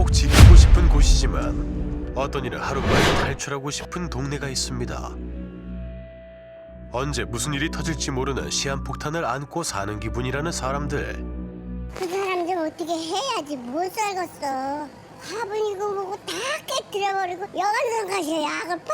꼭 지키고 싶은 곳이지만 어떤 이는 하루빨리 탈출하고 싶은 동네가 있습니다. 언제 무슨 일이 터질지 모르는 시한폭탄을 안고 사는 기분이라는 사람들. 그 사람 좀 어떻게 해야지 못 살겠어. 화분이고 뭐고 다 깨뜨려버리고 여간선 가서 약을 팍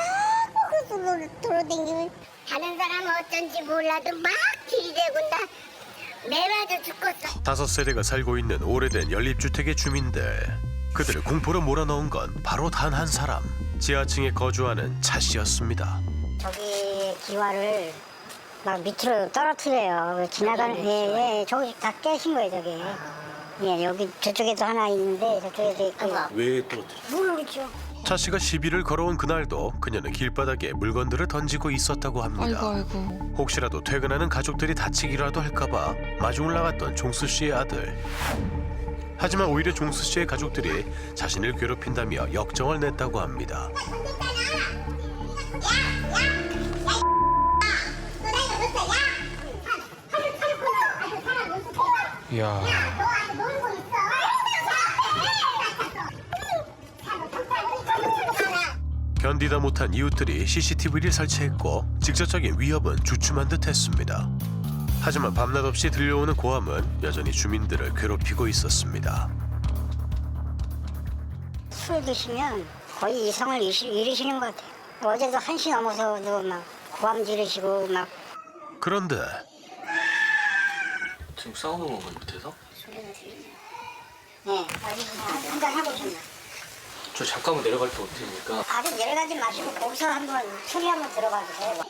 돌아다니면 다른 사람은 어쩐지 몰라도 막 들이대고 나 매맞아 죽겠어. 5세대가 살고 있는 오래된 연립주택의 주민들. 그들을 공포로 몰아넣은 건 바로 단 한 사람. 지하층에 거주하는 차 씨였습니다. 저기 기와를 막 밑으로 떨어뜨려요. 지나가는 예, 저기 다 깨신 거예요, 저기. 예, 여기 저쪽에도 하나 있는데 저쪽에도 있고. 왜 떨어뜨려? 모르겠죠. 차 씨가 시비를 걸어온 그날도 그녀는 길바닥에 물건들을 던지고 있었다고 합니다. 아이고. 혹시라도 퇴근하는 가족들이 다치기라도 할까봐 마중을 나갔던 종수 씨의 아들. 하지만 오히려 종수 씨의 가족들이 자신을 괴롭힌다며 역정을 냈다고 합니다. 이야. 견디다 못한 이웃들이 CCTV를 설치했고 직접적인 위협은 주춤한 듯했습니다. 하지만 밤낮 없이 들려오는 고함은 여전히 주민들을 괴롭히고 있었습니다. 술 드시면 거의 이성을 잃으시는 것 같아요. 어제도 1시 넘어서도 막 고함 지르시고 막. 그런데 지금 싸우는 건가 밑에서? 네, 한잔 하고 있습니다. 저 잠깐만 내려갈 때 어떻습니까? 아직 내려가지 마시고 거기서 한번 소리 한번 들어봐 주세요.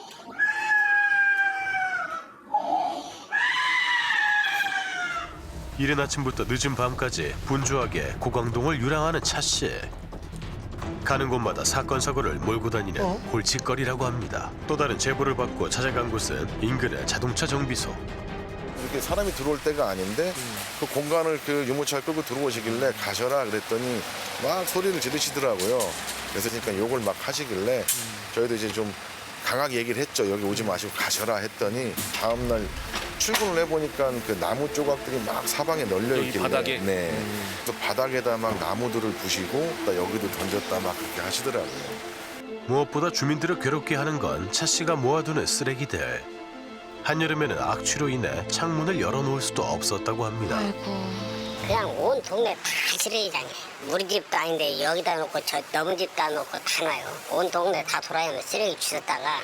이른 아침부터 늦은 밤까지 분주하게 고강동을 유랑하는 차 씨. 가는 곳마다 사건 사고를 몰고 다니는 골칫거리라고 합니다. 또 다른 제보를 받고 찾아간 곳은 인근의 자동차 정비소. 이렇게 사람이 들어올 때가 아닌데 그 공간을 그 유모차를 끌고 들어오시길래 가셔라 그랬더니 막 소리를 지르시더라고요. 그래서 그러니까 욕을 막 하시길래 저희도 이제 좀 강하게 얘기를 했죠. 여기 오지 마시고 가셔라 했더니 다음날 출근을 해보니까 그 나무 조각들이 막 사방에 널려 여기 있길래 바닥에? 네. 또 바닥에다 막 나무들을 부시고 또 여기도 던졌다 막 그렇게 하시더라고요. 무엇보다 주민들을 괴롭게 하는 건 차 씨가 모아두는 쓰레기들. 한여름에는 악취로 인해 창문을 열어놓을 수도 없었다고 합니다. 아이고. 그냥 온 동네 다 쓰레기장에 우리 집도 아닌데 여기다 놓고 저 너무 집다 놓고 다 놔요. 온 동네 다 돌아다니면 쓰레기 주웠다가.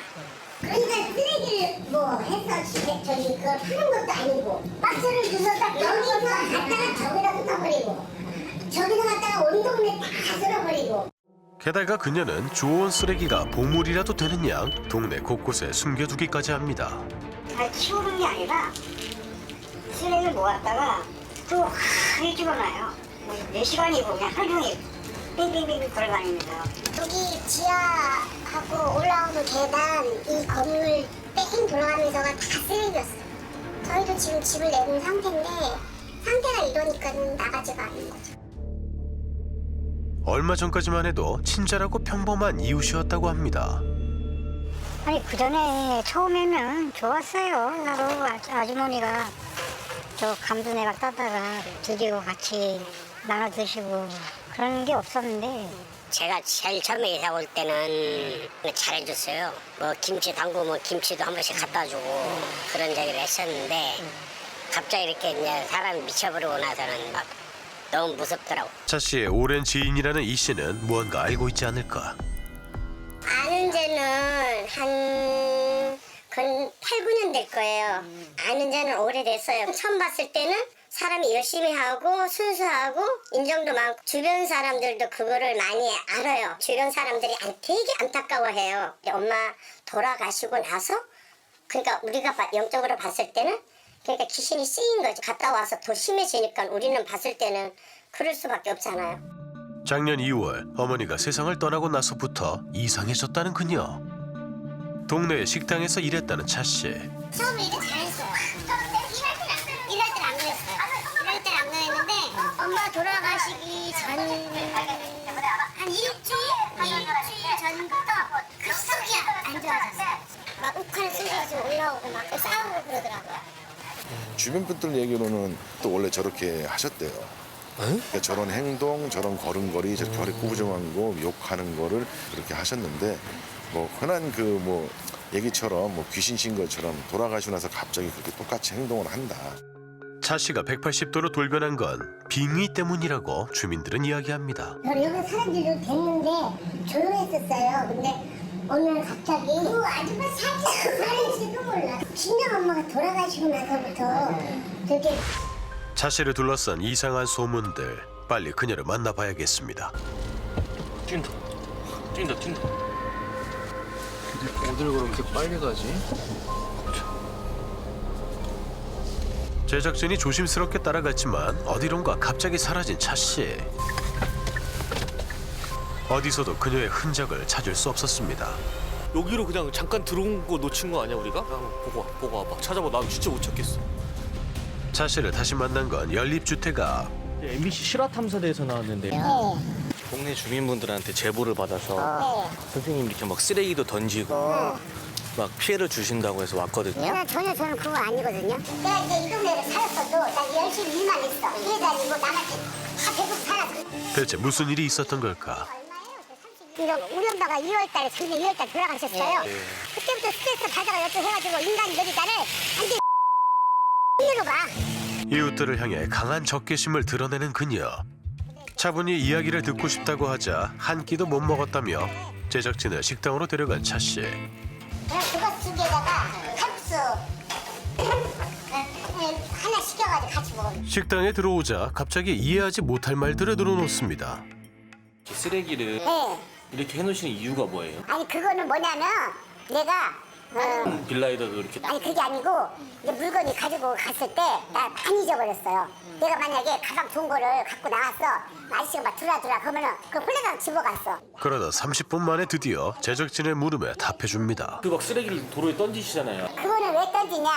그러니까 쓰레기를 뭐 해서 저기 그걸 파는 것도 아니고 박스를 주워다 여기서 갖다가 저기다 쏟아버리고 저기서 갖다가 온 동네 다 쓸어버리고. 게다가 그녀는 주워온 쓰레기가 보물이라도 되는 양 동네 곳곳에 숨겨두기까지 합니다. 잘 치우는 게 아니라 쓰레기를 모았다가 또 하게 집어놔요. 4시간이고 그냥 하루 종일 빙빙빙 돌아다닙니다. 여기 지하하고 올라오는 계단 이 건물 뺑 돌아가면서가 다 쓰레기였어요. 저희도 지금 집을 내는 상태인데 상태가 이러니까 나가지가 않는 거죠. 얼마 전까지만 해도 친절하고 평범한 이웃이었다고 합니다. 아니 그 전에 처음에는 좋았어요. 나도 아주머니가 저 감두내각 따다가 드시고 같이 나눠 드시고 그런 게 없었는데. 제가 제일 처음에 이사 올 때는 잘해줬어요. 뭐 김치 담그면 김치도 한 번씩 갖다 주고 그런 얘기를 했었는데 갑자기 이렇게 이제 사람이 미쳐버리고 나서는 막 너무 무섭더라고. 차 씨의 오랜 지인이라는 이 씨는 무언가 알고 있지 않을까. 아는 지는 한 8, 9년 될 거예요. 아는 지는 오래됐어요. 처음 봤을 때는 사람이 열심히 하고 순수하고 인정도 많고 주변 사람들도 그거를 많이 알아요. 주변 사람들이 되게 안타까워해요. 엄마 돌아가시고 나서 그러니까 우리가 영적으로 봤을 때는 그러니까 귀신이 쓰인 거지. 갔다 와서 더 심해지니까 우리는 봤을 때는 그럴 수밖에 없잖아요. 작년 2월 어머니가 세상을 떠나고 나서부터 이상해졌다는 그녀. 동네 식당에서 일했다는 차 씨. 처음에 일을 잘했어요. 일할 때는 안 그랬어요. 일할 때는 안 그랬는데 엄마 돌아가시기 전 한 일주일 전부터 급속히 안 좋아졌어요. 막 욱하는 소리가 올라오고 막 싸우고 그러더라고요. 주변 분들 얘기로는 또 원래 저렇게 하셨대요. 그러니까 저런 행동, 저런 걸음걸이, 저렇게 허리 꾸부정한 거, 욕하는 거를 그렇게 하셨는데 뭐 흔한 그 뭐 얘기처럼 뭐 귀신신 것처럼 돌아가시고 나서 갑자기 그렇게 똑같이 행동을 한다. 차 씨가 180도로 돌변한 건 빙의 때문이라고 주민들은 이야기합니다. 저는 여기 사람들도 됐는데 조용했었어요. 근데 오늘 갑자기 그 아줌마 사진 사는지도 몰라. 친정 엄마가 돌아가시고 나서부터 되게 차 씨를 둘러싼 이상한 소문들, 빨리 그녀를 만나봐야겠습니다. 뛴다. 어딜 그렇게 빨리 가지? 제작진이 조심스럽게 따라갔지만 어디론가 갑자기 사라진 차 씨. 어디서도 그녀의 흔적을 찾을 수 없었습니다. 여기로 그냥 잠깐 들어온 거 놓친 거 아니야 우리가? 보고 와봐. 찾아봐. 나 진짜 못 찾겠어. 차 씨를 다시 만난 건 연립주택 앞. MBC 실화탐사대에서 나왔는데 동네 주민분들한테 제보를 받아서 선생님 이렇게 막 쓰레기도 던지고 막 피해를 주신다고 해서 왔거든요. 전혀 저는 그거 아니거든요. 내가 이제 이 동네를 살았어도 나 열심히 일만 했어. 피해 다니고 남한테 다 배급 살았어. 대체 무슨 일이 있었던 걸까? 우리 엄마가 2월달에 작년 2월달 돌아가셨어요. 그때부터 스트레스 받아가 여쭤해가지고 인간이 내리다를 완전 X로 봐. 이웃들을 향해 강한 적개심을 드러내는 그녀. 차분히 이야기를 듣고 싶다고 하자 한 끼도 못 먹었다며 제작진을 식당으로 데려간 차 씨. 그냥 그거 두 개다가 칼국수 하나 시켜가지고 같이 먹어. 식당에 들어오자 갑자기 이해하지 못할 말들을 늘어놓습니다. 쓰레기를 네. 이렇게 해놓으시는 이유가 뭐예요? 아니 그거는 뭐냐면 내가 빌라에다도 이렇게 아니 그게 아니고 이제 물건이 가지고 갔을 때 나 많이 잊어버렸어요. 내가 만약에 가방 좋은 거를 갖고 나왔어. 아저씨가 막 들어와 그러면은 그 홀레방 집어갔어. 그러다 30분 만에 드디어 제작진의 물음에 답해줍니다. 그 막 쓰레기를 도로에 던지시잖아요. 그거는 왜 던지냐?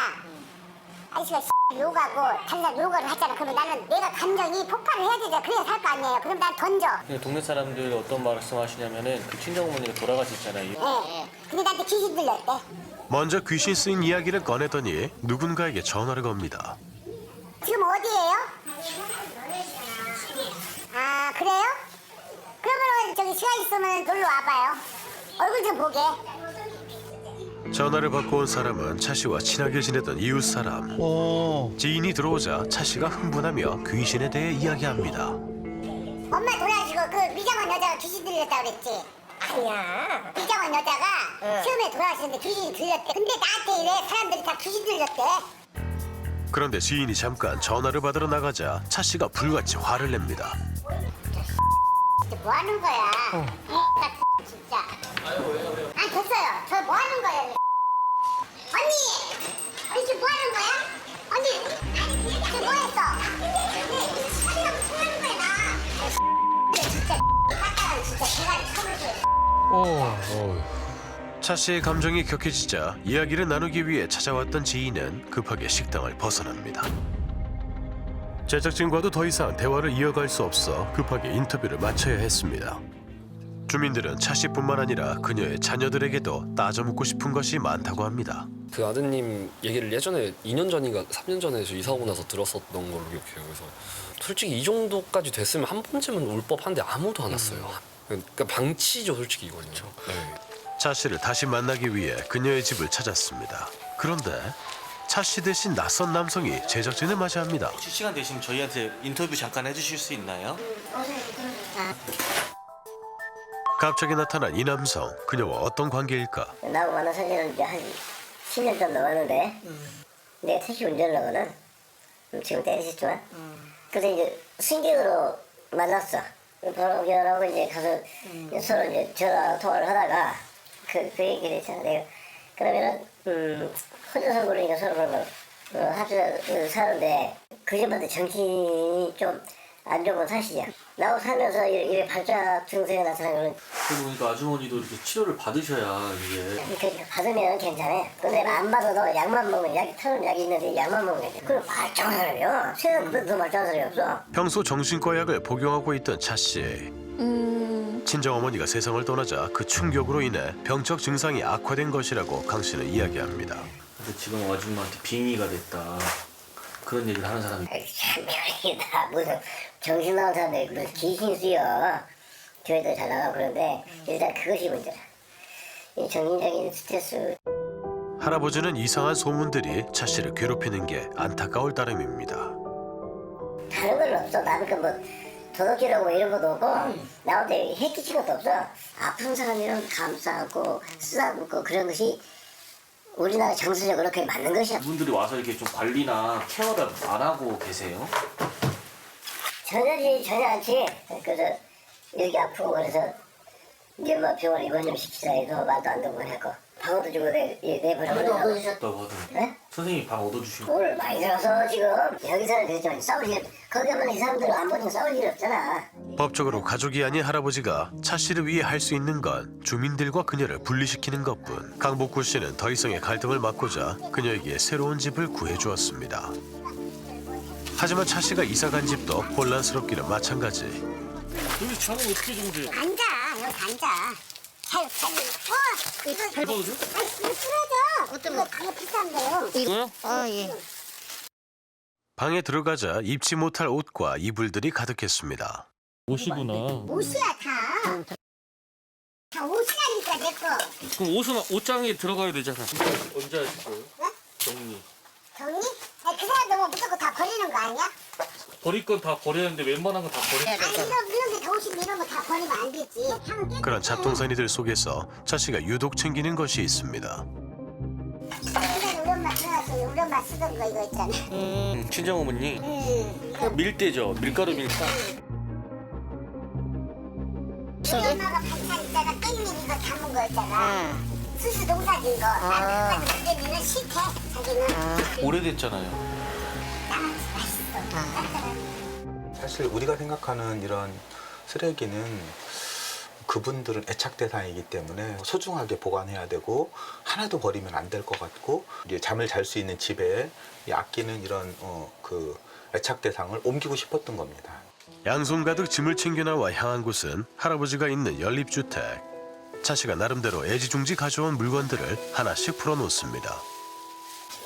아저씨가 욕하고 다른 사람 욕을 하잖아. 그러면 나는 내가 감정이 폭발을 해야 되잖아. 그래야 살 거 아니에요. 그럼 난 던져. 근데 동네 사람들 어떤 말씀하시냐면은 그 친정어머니가 돌아가셨잖아요. 예. 근데 나한테 귀신 들렸대. 먼저 귀신 쓰인 이야기를 꺼내더니 누군가에게 전화를 겁니다. 지금 어디예요? 아 그래요? 그러면 저기 시간 있으면 놀러 와봐요. 얼굴 좀 보게. 전화를 받고 온 사람은 차 씨와 친하게 지내던 이웃 사람. 지인이 들어오자 차 씨가 흥분하며 귀신에 대해 이야기합니다. 엄마 돌아가시고 그 미장원 여자가 귀신 들렸다 그랬지? 아니야. 미장원 여자가 처음에 돌아가시는데 귀신이 들렸대. 근데 나한테 이래 사람들이 다 귀신 들렸대. 그런데 지인이 잠깐 전화를 받으러 나가자 차 씨가 불같이 화를 냅니다. 뭐 하는 거야? 나 진짜. 아 됐어요. 저 뭐 하는 거예요? 언니 지금 뭐 하는 거야? 언니 지금 뭐 했어? 사진하고 뭐 하는 거야 나? 진짜 깎아라 진짜 대가리 쳐볼게. 차 씨의 감정이 격해지자 이야기를 나누기 위해 찾아왔던 지인은 급하게 식당을 벗어납니다. 제작진과도 더 이상 대화를 이어갈 수 없어 급하게 인터뷰를 마쳐야 했습니다. 주민들은 차 씨뿐만 아니라 그녀의 자녀들에게도 따져 묻고 싶은 것이 많다고 합니다. 그 아드님 얘기를 예전에 2년 전인가 3년 전에 저 이사 오고 나서 들었었던 걸로 기억해요. 그래서 솔직히 이 정도까지 됐으면 한 번쯤은 올 법한데 아무도 안 왔어요. 그러니까 방치죠, 솔직히 이거는요. 네. 차 씨를 다시 만나기 위해 그녀의 집을 찾았습니다. 그런데 차 씨 대신 낯선 남성이 제작진을 맞이합니다. 혹시 시간 되시면 저희한테 인터뷰 잠깐 해주실 수 있나요? 갑자기 나타난 이 남성, 그녀와 어떤 관계일까? 나하고 만난 사진은 이제 한 10년 전 넘었는데 내가 택시 운전을 하거든. 지금 때리셨지만 그래서 이제 승객으로 만났어. 바로 연락하고 이제 가서 서로 이제 전화 통화를 하다가 그 얘기를 했잖아. 내가 그러면은 혼자서 모르니까 서로 그러면 합쳐서 사는데 그전부터 정신이 좀 안 좋은 건 사실이야. 나하고 살면서 이렇게 발작 증세가 나타나면 그리고 보니까 아주머니도 이렇게 치료를 받으셔야 이게 이렇게 받으면 괜찮아. 근데 안 받아도 약만 먹으면 약이 타는 약이 있는데 약만 먹으면 괜찮아. 그럼 말짱한 사람이요. 세상보다 더 말짱한 사람이 없어. 평소 정신과 약을 복용하고 있던 차 씨. 친정어머니가 세상을 떠나자 그 충격으로 인해 병적 증상이 악화된 것이라고 강 씨는 이야기합니다. 근데 지금 아줌마한테 빙의가 됐다. 그런 얘기를 하는 사람이. 아이, 참 별이다. 무슨 정신 나간 사람들 무슨 귀신수여. 교회도 잘 나가고 그런데 일단 그것이 문제라. 이 정신적인 스트레스. 할아버지는 이상한 소문들이 차 씨를 괴롭히는 게 안타까울 따름입니다. 다른 건 없어. 나는 그뭐 도덕이라고 이런 것도 없고 나한테 해끼친 것도 없어. 아픈 사람이랑 감싸고 쓰다듬고 그런 것이 우리나라 정서적으로 그게 맞는 것이야. 분들이 와서 이렇게 좀 관리나 케어를 안 하고 계세요? 전혀 않지. 그래서 여기 아프고 그래서 이제 뭐 병원 입원 좀 시키자 해도 말도 안 듣고 했고 방어도 주고 내버려버려. 없다고 하던데. 네? 선생님이 방 얻어주시고. 오늘 많이 들어서 지금 여기서는 그렇지만 싸울 일 거기 가면 이 사람들 안 보면 싸울 일 없잖아. 법적으로 가족이 아닌 할아버지가 차 씨를 위해 할 수 있는 건 주민들과 그녀를 분리시키는 것뿐. 강복구 씨는 더 이상의 갈등을 막고자 그녀에게 새로운 집을 구해주었습니다. 하지만 차 씨가 이사간 집도 혼란스럽기는 마찬가지. 여기 잠은 어떻게 주무세요? 앉아, 여기 앉아. 이거 해봐도 돼? 이거 쓰러져. 어떤 거? 이거 비싼데요. 이거요? 예. 방에 들어가자 입지 못할 옷과 이불들이 가득했습니다. 옷이구나. 옷이야 다. 다 옷이라니까 내 거. 그럼 옷은 옷장에 들어가야 되잖아. 언제 하실 거예요? 정리. 정리? 그 사람 너무 무조건 다 버리는 거 아니야? 버릴 건 다 버렸는데 웬만한 건 다 버려. 아니 이런 게 옷이 이런 거 다 버리면 안 되지. 그런 잡동사니들 속에서 차 씨가 유독 챙기는 것이 있습니다. 옛날에 우리 엄마 들어가서 우리 엄마 쓰던 거 이거 있잖아. 친정 어머니. 그 밀대죠. 밀가루 밀가. 우리 엄마가 반찬 있잖아. 깻잎 이거 담은 거 있잖아. 수수 농사진 거. 나는 그때는 싫대. 자기는. 오래됐잖아요. 사실 우리가 생각하는 이런 쓰레기는 그분들은 애착 대상이기 때문에 소중하게 보관해야 되고 하나도 버리면 안 될 것 같고 이제 잠을 잘 수 있는 집에 아끼는 이런 그 애착 대상을 옮기고 싶었던 겁니다. 양손 가득 짐을 챙겨 나와 향한 곳은 할아버지가 있는 연립주택. 차 씨가 나름대로 애지중지 가져온 물건들을 하나씩 풀어놓습니다.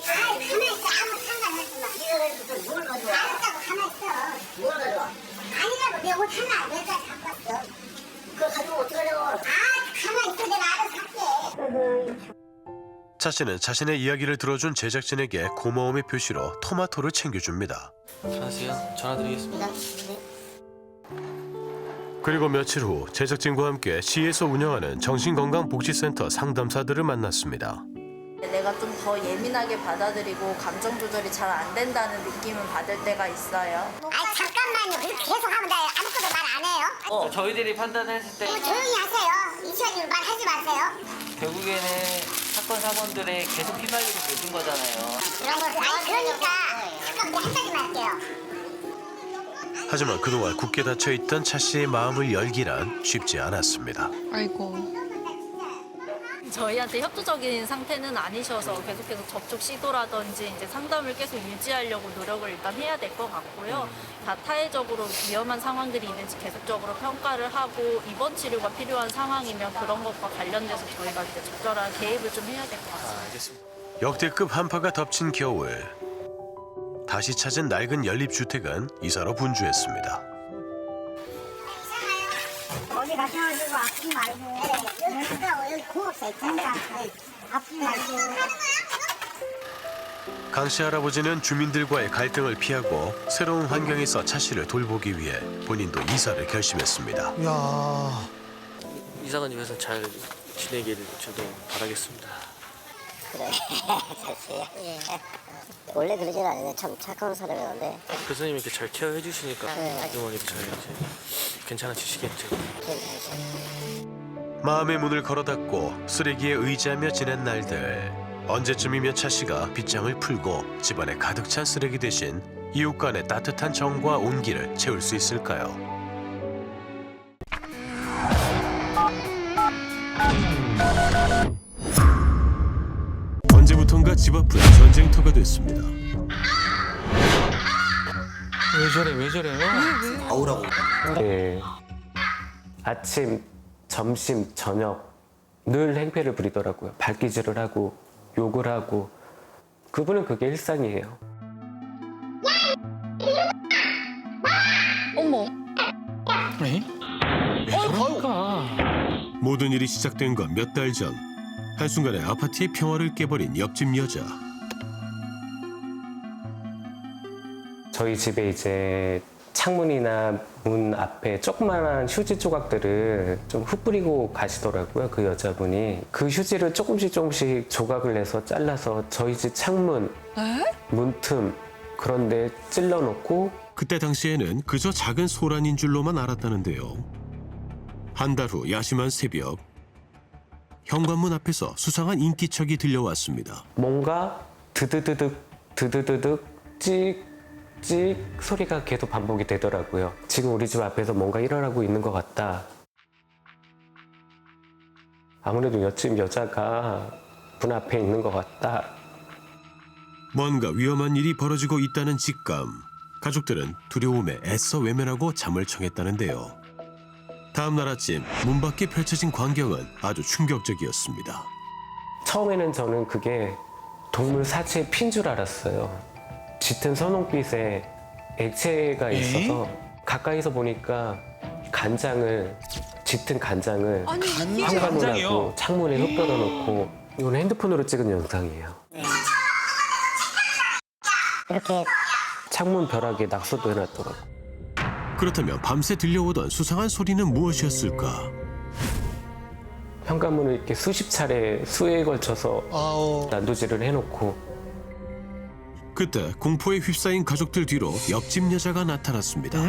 아이 가만히 있어. 아무 상관하지 마. 뭘 가져와? 알았다고 가만히 있어. 뭘 가져와? 아니라고 내 옷 하나 내가 갖고 왔어. 그걸 가지고 어떡하려고? 가만히 있어. 내가 알아서 할게. 차 씨는 자신의 이야기를 들어준 제작진에게 고마움의 표시로 토마토를 챙겨줍니다. 안녕하세요. 전화 드리겠습니다. 그리고 며칠 후 제작진과 함께 시에서 운영하는 정신건강복지센터 상담사들을 만났습니다. 내가 좀 더 예민하게 받아들이고 감정 조절이 잘 안 된다는 느낌은 받을 때가 있어요. 아 잠깐만요. 그렇게 계속 하면 나 아무것도 말 안 해요. 저희들이 판단했을 때 조용히 하세요. 이사님 말하지 마세요. 결국에는 사건 사건들에 계속 휘말리고 계신 거잖아요. 아니 그러니까 잠깐 한 가지만 할게요. 하지만 그동안 굳게 닫혀있던 차 씨의 마음을 열기란 쉽지 않았습니다. 아이고. 저희한테 협조적인 상태는 아니셔서 계속해서 접촉 시도라든지 이제 상담을 계속 유지하려고 노력을 일단 해야 될 것 같고요. 다 타해적으로 위험한 상황들이 있는지 계속적으로 평가를 하고 입원 치료가 필요한 상황이면 그런 것과 관련돼서 저희가 이제 적절한 개입을 좀 해야 될 것 같습니다. 알겠습니다. 역대급 한파가 덮친 겨울. 다시 찾은 낡은 연립주택은 이사로 분주했습니다. 어디 가셔가지고 아프지 말고 여기 공업사 있잖아. 아프지 말고. 강 씨 할아버지는 주민들과의 갈등을 피하고 새로운 환경에서 차 씨를 돌보기 위해 본인도 이사를 결심했습니다. 이사관님께서 잘 지내기를 저도 바라겠습니다. 그래. 잘했어요. 원래 그러진 않는데 참 착한 사람이었는데 교수님이 이렇게 잘 케어해 주시니까 어머니도 잘 이제 괜찮아지시겠죠. 마음의 문을 걸어 닫고 쓰레기에 의지하며 지낸 날들. 언제쯤이면 차 씨가 빗장을 풀고 집안에 가득 찬 쓰레기 대신 이웃 간의 따뜻한 정과 온기를 채울 수 있을까요? 언제부턴가 집 앞은 전쟁터가 됐습니다. 왜 저래요? 예. 아침, 점심, 저녁 늘 행패를 부리더라고요. 발기질을 하고 욕을 하고 그분은 그게 일상이에요. 어머. 모든 일이 시작된 건 몇 달 전. 한순간에 아파트의 평화를 깨버린 옆집 여자. 저희 집에 이제 창문이나 문 앞에 조그마한 휴지 조각들을 좀 흩뿌리고 가시더라고요. 그 여자분이. 그 휴지를 조금씩 조각을 내서 잘라서 저희 집 창문, 문틈 그런 데 찔러 놓고. 그때 당시에는 그저 작은 소란인 줄로만 알았다는데요. 한 달 후 야심한 새벽, 현관문 앞에서 수상한 인기척이 들려왔습니다. 뭔가 드드드득 찍찍 소리가 계속 반복이 되더라고요. 지금 우리 집 앞에서 뭔가 일어나고 있는 것 같다. 아무래도 옆집 여자가 문 앞에 있는 것 같다. 뭔가 위험한 일이 벌어지고 있다는 직감. 가족들은 두려움에 애써 외면하고 잠을 청했다는데요. 다음 날 아침 문 밖에 펼쳐진 광경은 아주 충격적이었습니다. 처음에는 저는 그게 동물 사체의 피인 줄 알았어요. 짙은 선홍빛에 액체가 있어서 가까이서 보니까 짙은 간장을 현관문하고 창문에 흩어져 놓고. 이건 핸드폰으로 찍은 영상이에요. 이렇게 창문 벼락에 낙서도 해놨더라고요. 그렇다면 밤새 들려오던 수상한 소리는 무엇이었을까? 현관문을 이렇게 수십 차례 수에 걸쳐서 난도질을 해놓고. 그때 공포에 휩싸인 가족들 뒤로 옆집 여자가 나타났습니다.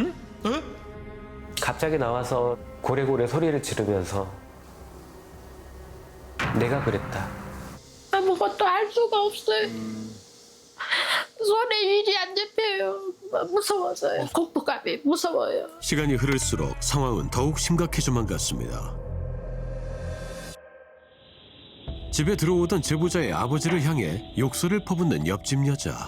갑자기 나와서 고래고래 소리를 지르면서 내가 그랬다. 아무것도 할 수가 없어요. 손에 일이 안 잡혀요. 무서워서요. 공포감이 무서워요. 시간이 흐를수록 상황은 더욱 심각해져만 갔습니다. 집에 들어오던 제보자의 아버지를 향해 욕설을 퍼붓는 옆집 여자.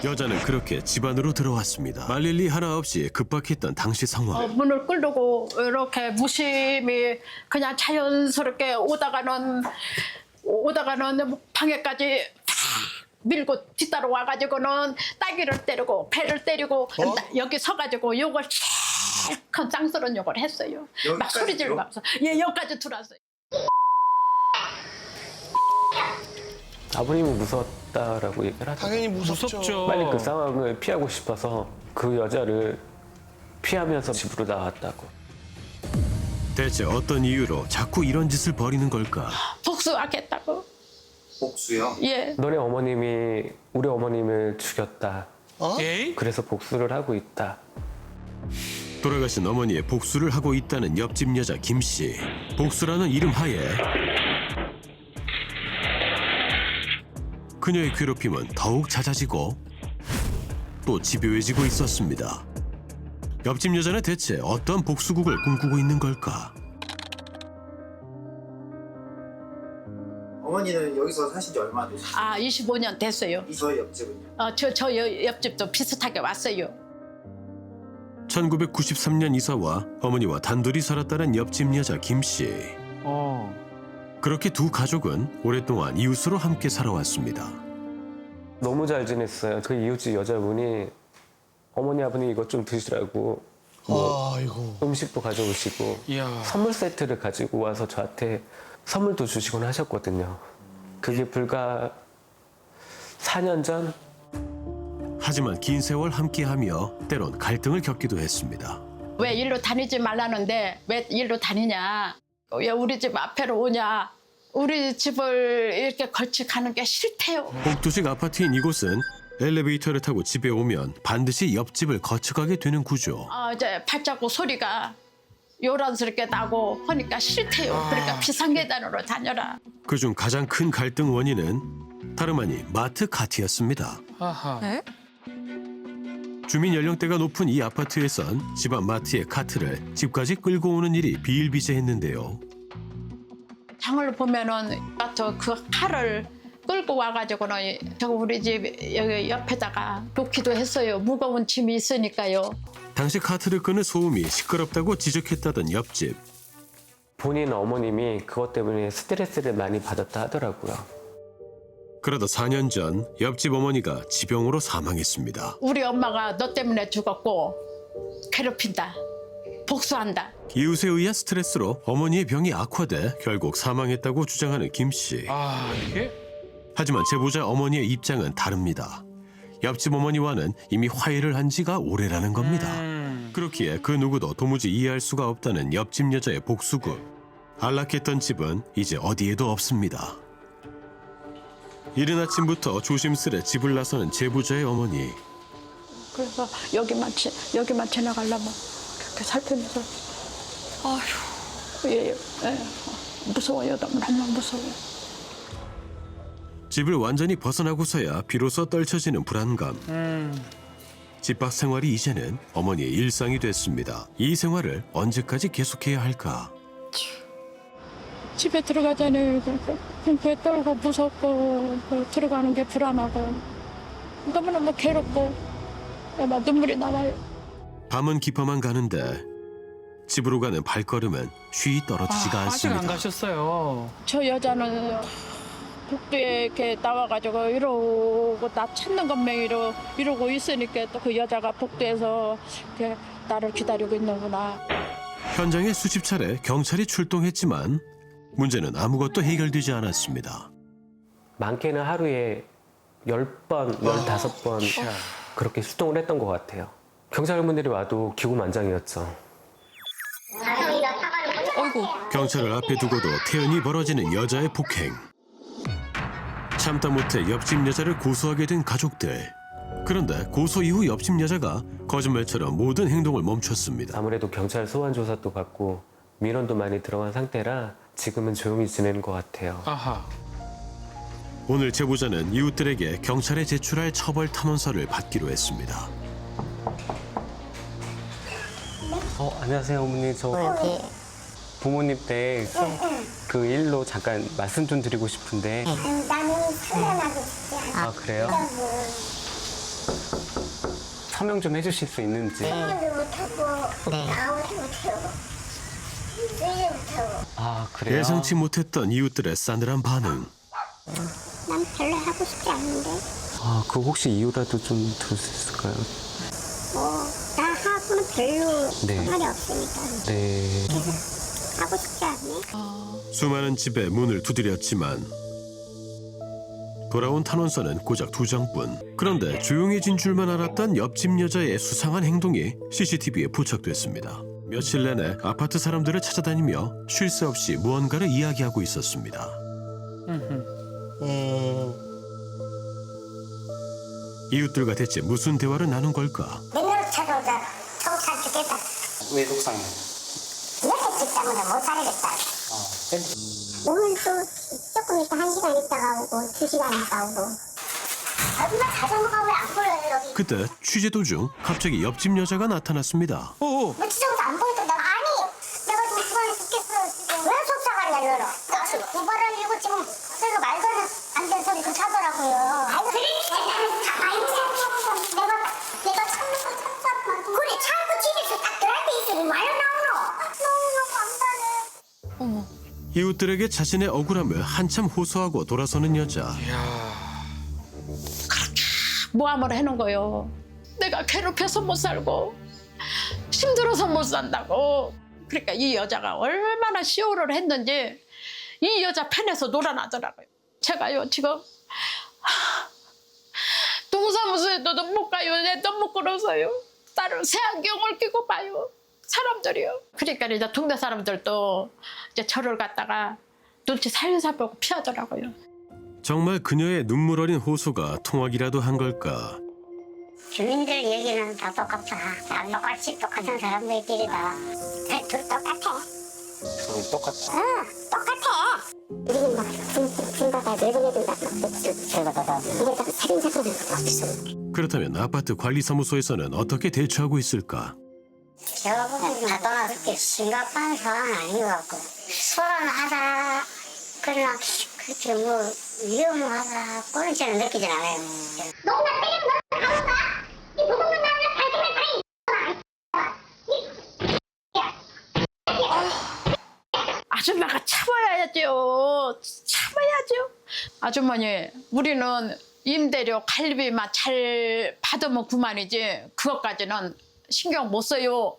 여자는 그렇게 집 안으로 들어왔습니다. 말릴 리 하나 없이 급박했던 당시 상황. 문을 끌고 이렇게 무심히 그냥 자연스럽게 오다가는 방에까지 탁 밀고 뒤따라 와가지고는 따귀를 때리고 배를 때리고 여기 서가지고 욕을 실컷 짱스러운 욕을 했어요. 막 소리 지르면서 여기까지 들어왔어요. 아버님은 무서웠다라고 얘기를 하더라고요. 당연히 무섭죠. 빨리 그 상황을 피하고 싶어서 그 여자를 피하면서 집으로 나왔다고. 대체 어떤 이유로 자꾸 이런 짓을 벌이는 걸까? 복수하겠다고. 복수요? 예. 너네 어머님이 우리 어머님을 죽였다. 에이? 그래서 복수를 하고 있다. 돌아가신 어머니의 복수를 하고 있다는 옆집 여자 김 씨. 복수라는 이름 하에 그녀의 괴롭힘은 더욱 잦아지고 또 집요해지고 있었습니다. 옆집 여자는 대체 어떤 복수국을 꿈꾸고 있는 걸까? 어머니는 여기서 사신 지 얼마나 되셨어요? 25년 됐어요. 저희 옆집은요? 저 옆집도 비슷하게 왔어요. 1993년 이사와 어머니와 단둘이 살았다는 옆집 여자 김 씨. 그렇게 두 가족은 오랫동안 이웃으로 함께 살아왔습니다. 너무 잘 지냈어요. 그 이웃집 여자분이 어머니 아버님 이것 좀 드시라고 음식도 가져오시고 선물 세트를 가지고 와서 저한테 선물도 주시곤 하셨거든요. 그게 불과 4년 전? 하지만 긴 세월 함께하며 때론 갈등을 겪기도 했습니다. 왜 일로 다니지 말라는데 왜 일로 다니냐? 왜 우리 집 앞에로 오냐? 우리 집을 이렇게 걸치가는 게 싫대요. 복도식 아파트인 이곳은 엘리베이터를 타고 집에 오면 반드시 옆집을 거쳐가게 되는 구조. 이제 발자국 소리가 요란스럽게 나고 하니까 싫대요. 그러니까 비상계단으로 다녀라. 그중 가장 큰 갈등 원인은 다름 아닌 마트 카트였습니다. 주민 연령대가 높은 이 아파트에선 집안 마트의 카트를 집까지 끌고 오는 일이 비일비재했는데요. 장을 보면은 그 칼을 끌고 와가지고는 저 우리 집 여기 옆에다가 놓기도 했어요. 무거운 짐이 있으니까요. 당시 카트를 끄는 소음이 시끄럽다고 지적했다던 옆집. 본인 어머님이 그것 때문에 스트레스를 많이 받았다 하더라고요. 그러다 4년 전 옆집 어머니가 지병으로 사망했습니다. 우리 엄마가 너 때문에 죽었고 괴롭힌다. 복수한다. 이웃에 의한 스트레스로 어머니의 병이 악화돼 결국 사망했다고 주장하는 김 씨. 하지만 제보자 어머니의 입장은 다릅니다. 옆집 어머니와는 이미 화해를 한 지가 오래라는 겁니다. 그렇기에 그 누구도 도무지 이해할 수가 없다는 옆집 여자의 복수극. 안락했던 집은 이제 어디에도 없습니다. 이른 아침부터 조심스레 집을 나서는 제보자의 어머니. 그래서 여기만 지나가려면 이렇게 살피면서 아휴 예, 무서워요. 너무너무 무서워요. 집을 완전히 벗어나고서야 비로소 떨쳐지는 불안감. 집 밖 생활이 이제는 어머니의 일상이 됐습니다. 이 생활을 언제까지 계속해야 할까? 집에 들어가자니 공포에 떨고 무섭고 들어가는 게 불안하고 너무너무 괴롭고 막 눈물이 나와요. 밤은 깊어만 가는데 집으로 가는 발걸음은 쉬이 떨어지지가 않습니다. 아직 안 가셨어요. 저 여자는 복도에 이렇게 나와가지고 이러고 나 찾는 것만 이러고 있으니까 또 그 여자가 복도에서 이렇게 나를 기다리고 있는구나. 현장에 수십 차례 경찰이 출동했지만 문제는 아무것도 해결되지 않았습니다. 많게는 하루에 10번, 15번 그렇게 출동을 했던 것 같아요. 경찰분들이 와도 기고만장이었죠. 경찰을 앞에 두고도 태연히 벌어지는 여자의 폭행. 참다 못해 옆집 여자를 고소하게 된 가족들. 그런데 고소 이후 옆집 여자가 거짓말처럼 모든 행동을 멈췄습니다. 아무래도 경찰 소환 조사도 받고 민원도 많이 들어간 상태라 지금은 조용히 지내는 것 같아요. 오늘 제보자는 이웃들에게 경찰에 제출할 처벌 탄원서를 받기로 했습니다. 안녕하세요 어머니. 저 부모님 댁 그 일로 잠깐 말씀 좀 드리고 싶은데. 나는 살아나고 싶지 않아. 아 그래요? 서명 좀 해주실 수 있는지. 생각도 못하고 아무도 못하고 쓰지 못하고. 아 그래요? 예상치 못했던 이웃들의 싸늘한 반응. 난 별로 하고 싶지 않은데. 아 그거 혹시 이유라도 좀 들을 수 있을까요? 나하고는 별로 네. 상관이 없으니까. 네. 하고 싶지 않네. 수많은 집에 문을 두드렸지만 돌아온 탄원서는 고작 2장뿐. 그런데 조용해진 줄만 알았던 옆집 여자의 수상한 행동이 CCTV에 포착됐습니다. 며칠 내내 아파트 사람들을 찾아다니며 쉴 새 없이 무언가를 이야기하고 있었습니다. 이웃들과 대체 무슨 대화를 나눈 걸까? 맨날 찾아오잖아. 속상 죽겠다. 왜 속상해? 이렇게 집 때문에 못 살겠다. 오늘 또 조금 있다 1시간 있다가 오고 2시간 있다 오고. 엄마 자전거가 왜 안 보여요 여기? 그때 취재 도중 갑자기 옆집 여자가 나타났습니다. 며칠 전부터 안 보이던데. 아니 내가 지금 불안해 죽겠어 지금. 왜 속상하냐 너는? 구발을 이고 지금 그래서 말도 안 되는 소리 하더라고요. 아이고 그러니까 나는 가만히 있어. 내가 참는 거 참았구만. 그래 참고 집에서 딱 들어갈 때 있으니 말로 나오노. 너무 감사해. 이웃들에게 자신의 억울함을 한참 호소하고 돌아서는 여자. 모함을 해놓은 거요. 내가 괴롭혀서 못 살고 힘들어서 못 산다고. 그러니까 이 여자가 얼마나 시호를 했는지 이 여자 편에서 놀아나더라고요. 제가요 지금 동사무소에도 못 가요. 내 너무 부끄러워서요. 딸을 새 안경을 끼고 봐요. 사람들이요. 그러니까 이제 동네 사람들도 이제 저를 갖다가 눈치 살살 보고 피하더라고요. 정말 그녀의 눈물 어린 호소가 통하기라도 한 걸까? 주민들 얘기는 다 똑같아. 다 똑같은 사람들끼리다. 둘 똑같아. 똑같아. 응, 똑같아. 우리는 막 중가가 내보내준다. 이게 다 살인사건인 것 같았어. 그렇다면 아파트 관리사무소에서는 어떻게 대처하고 있을까? 제가 보기엔 다 떠나서 그렇게 심각한 상황은 아닌 것 같고 소란하다 그러나 그렇게 뭐 위험하다 그런 저는 느끼진 않아요. 너무나 때리면 너 가는가? 이 무슨 말 나면 아줌마가 참아야죠. 참아야죠. 아주머니, 우리는 임대료 관리비만 잘 받으면 그만이지 그것까지는 신경 못 써요.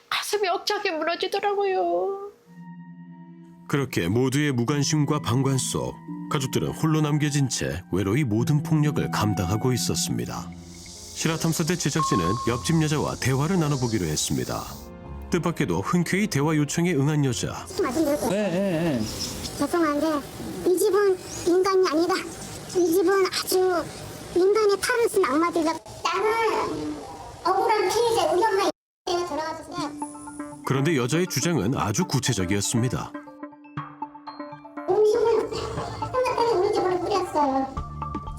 가슴이 억차게 무너지더라고요. 그렇게 모두의 무관심과 방관 속 가족들은 홀로 남겨진 채 외로이 모든 폭력을 감당하고 있었습니다. 실화탐사대 제작진은 옆집 여자와 대화를 나눠보기로 했습니다. 뜻밖에도 흔쾌히 대화 요청에 응한 여자. 네. 죄송한데 이 집은 인간이 아니다. 이 집은 아주 인간의 탈을 쓴 악마들이다. 나는 억울한 피해자 우리 엄마 때문에 돌아가셨어요. 그런데 여자의 주장은 아주 구체적이었습니다. 음식을 생각하니 우리 집으로 뿌렸어요.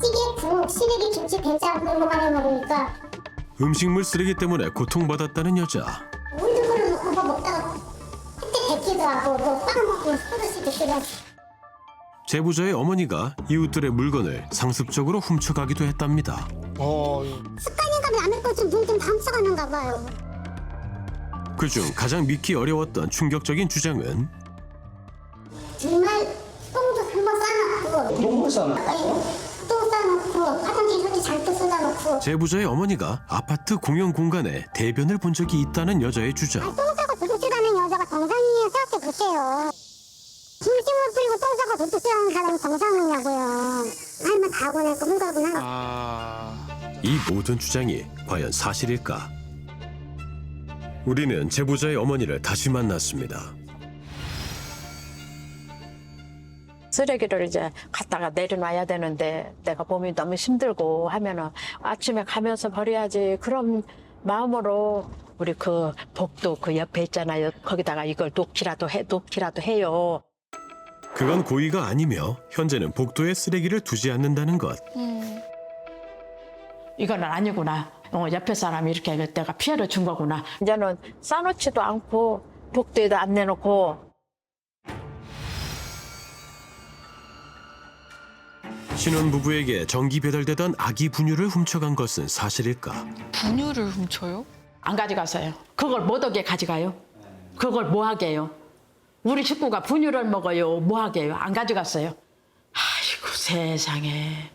찌개, 국, 시래기, 김치, 된장 그런 거만 해먹으니까 음식물 쓰레기 때문에 고통받았다는 여자. 우리도 그걸 놓고 뭐 먹다가 그때 뱉기도 하고 뭐 빨아먹고 소주씩 뱉기도 하고. 제보자의 어머니가 이웃들의 물건을 상습적으로 훔쳐가기도 했답니다. 습관인가 봐. 남의 것좀 눈 좀 감싸가는가 봐요. 그중 가장 믿기 어려웠던 충격적인 주장은 정말 똥도 한번 싸놓고 똥을 싸놓고? 똥 싸놓고 화장실 설치 잔뜩 쏟아놓고 제보자의 어머니가 아파트 공용 공간에 대변을 본 적이 있다는 여자의 주장. 똥 싸고 도둑질하는 여자가 정상이에요. 생각해보세요. 짐을 뿌리고 똥 싸고 도둑질하는 사람이 정상이냐고요. 할만 다 하고 내고 hun가구나. 이 모든 주장이 과연 사실일까? 우리는 제보자의 어머니를 다시 만났습니다. 쓰레기를 이제 갖다가 내려놔야 되는데 내가 몸이 너무 힘들고 하면은 아침에 가면서 버려야지 그런 마음으로 우리 그 복도 그 옆에 있잖아요. 거기다가 이걸 놓기라도 해요. 그건 고의가 아니며 현재는 복도에 쓰레기를 두지 않는다는 것. 이거는 아니구나. 옆에 사람이 이렇게 내가 피해를 준 거구나. 이제는 싸놓지도 않고 복도에도 안 내놓고. 신혼부부에게 정기 배달되던 아기 분유를 훔쳐간 것은 사실일까? 분유를 훔쳐요? 안 가져갔어요. 그걸 못 오게 가져가요. 그걸 뭐 하게 해요. 우리 식구가 분유를 먹어요. 뭐 하게 해요. 안 가져갔어요. 아이고 세상에.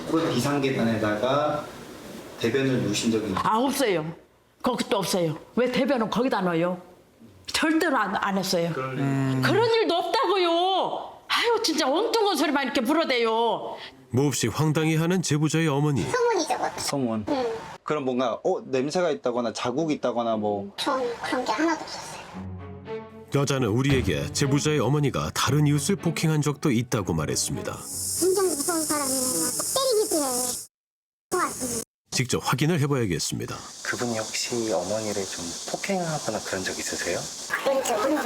혹은 비상계단에다가 대변을 누신 적은 있나요? 없어요. 그것도 없어요. 왜 대변은 거기다 넣어요? 절대로 안 했어요. 그런 일도 없다고요. 아유 진짜 엉뚱한 소리만 이렇게 불어대요. 몹시 황당해하는 제보자의 어머니. 소문이죠. 소문. 그럼 뭔가 냄새가 있다거나 자국이 있다거나 뭐. 전 그런 게 하나도 없었어요. 여자는 우리에게 제보자의 어머니가 다른 이웃을 폭행한 적도 있다고 말했습니다. 굉장히 무서운 사람이에요. 때리기도 해요. 직접 확인을 해봐야겠습니다. 그분이 혹시 어머니를 좀 폭행하거나 그런 적 있으세요? 그런 적은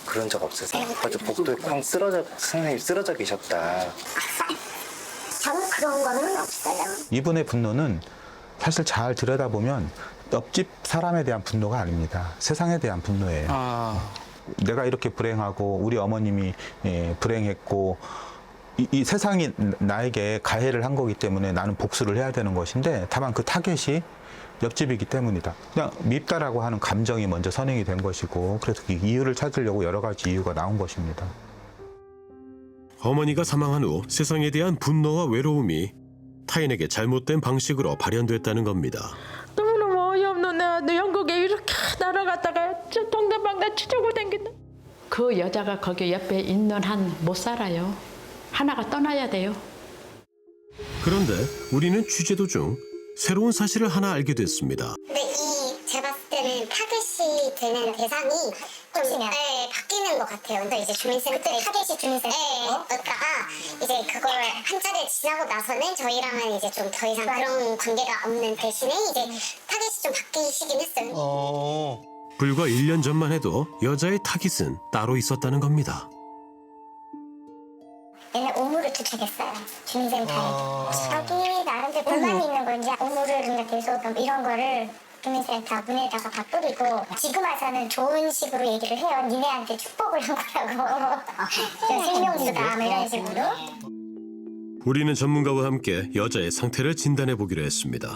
그런 적 없으세요? 어제 복도에 쾅 선생님이 쓰러져 계셨다. 저는 그런 거는 없어요. 이분의 분노는 사실 잘 들여다보면 옆집 사람에 대한 분노가 아닙니다. 세상에 대한 분노예요. 내가 이렇게 불행하고 우리 어머님이 불행했고 이 세상이 나에게 가해를 한 거기 때문에 나는 복수를 해야 되는 것인데 다만 그 타겟이 옆집이기 때문이다. 그냥 밉다라고 하는 감정이 먼저 선행이 된 것이고 그래서 그 이유를 찾으려고 여러 가지 이유가 나온 것입니다. 어머니가 사망한 후 세상에 대한 분노와 외로움이 타인에게 잘못된 방식으로 발현됐다는 겁니다. 너무너무 어이없는 내 영국에 이렇게 날아갔다가 저 동네방네 치우고 댕긴다. 그 여자가 거기 옆에 있는 한 못 살아요. 하나가 떠나야 돼요. 그런데 우리는 취재 도중 새로운 사실을 하나 알게 됐습니다. 근데 제가 봤을 때는 타겟이 되는 대상이 좀 바뀌는 것 같아요. 근데 이제 주민센터에 타겟이 주민센터였다가 이제 그걸 한 차례 지나고 나서는 저희랑은 이제 좀 더 이상 그런 관계가 없는 대신에 이제 타겟이 좀 바뀌시긴 했어요. 불과 1년 전만 해도 여자의 타깃은 따로 있었다는 겁니다. 얘네 오물을 투척했어요. 주민센터에. 자기 나름대로 불만이 있는 건지 오물을 계속 이런 거를 주민센터 문에다가 다 뿌리고 지금 와서는 좋은 식으로 얘기를 해요. 니네한테 축복을 한 거라고. 생명수다 뭐 이런 식으로. 우리는 전문가와 함께 여자의 상태를 진단해 보기로 했습니다.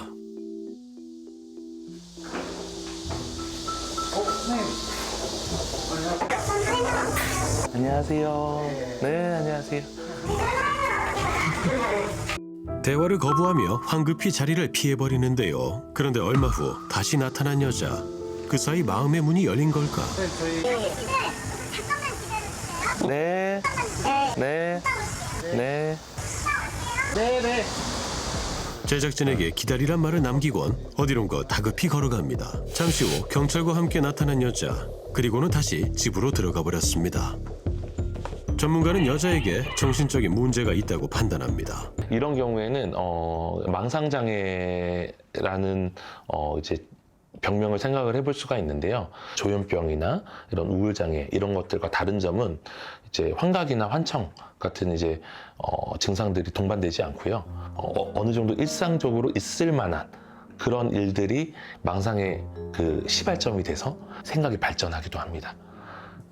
뼈 안녕하세요. 네, 안녕하세요. 대화를 거부하며 황급히 자리를 피해버리는데요. 그런데 얼마 후 다시 나타난 여자. 그 사이 마음의 문이 열린 걸까? 네. 네. 네. 네. 제작진에게 기다리란 말을 남기곤 어디론가 다급히 걸어갑니다. 잠시 후 경찰과 함께 나타난 여자. 그리고는 다시 집으로 들어가 버렸습니다. 전문가는 여자에게 정신적인 문제가 있다고 판단합니다. 이런 경우에는 망상장애라는 이제 병명을 생각을 해볼 수가 있는데요. 조현병이나 이런 우울장애 이런 것들과 다른 점은 이제 환각이나 환청 같은 이제 증상들이 동반되지 않고요. 어느 정도 일상적으로 있을 만한 그런 일들이 망상의 그 시발점이 돼서 생각이 발전하기도 합니다.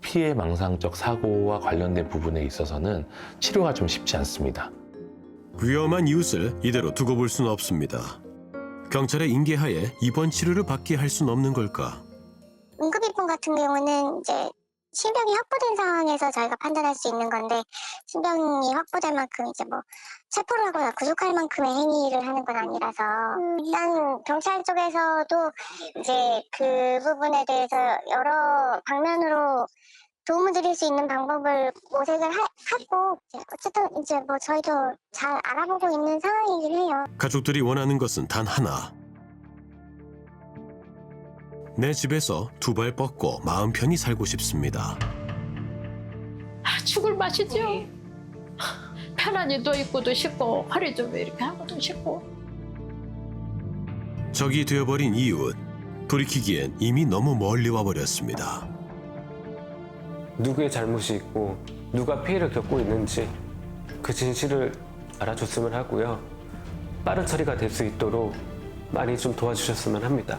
피해 망상적 사고와 관련된 부분에 있어서는 치료가 좀 쉽지 않습니다. 위험한 이웃을 이대로 두고 볼 수는 없습니다. 경찰의 인계하에 입원 치료를 받게 할 수는 없는 걸까? 응급입원 같은 경우는 이제 신병이 확보된 상황에서 저희가 판단할 수 있는 건데 신병이 확보될 만큼 이제 뭐 체포를 하거나 구속할 만큼의 행위를 하는 건 아니라서 일단 경찰 쪽에서도 이제 그 부분에 대해서 여러 방면으로 도움을 드릴 수 있는 방법을 모색을 하고 어쨌든 이제 뭐 저희도 잘 알아보고 있는 상황이긴 해요. 가족들이 원하는 것은 단 하나. 내 집에서 두 발 뻗고 마음 편히 살고 싶습니다. 죽을 맛이죠. 편안히 누워있고도 싶고 허리 좀 이렇게 하고도 싶고. 적이 되어버린 이웃. 돌이키기엔 이미 너무 멀리 와버렸습니다. 누구의 잘못이 있고 누가 피해를 겪고 있는지 그 진실을 알아줬으면 하고요. 빠른 처리가 될 수 있도록 많이 좀 도와주셨으면 합니다.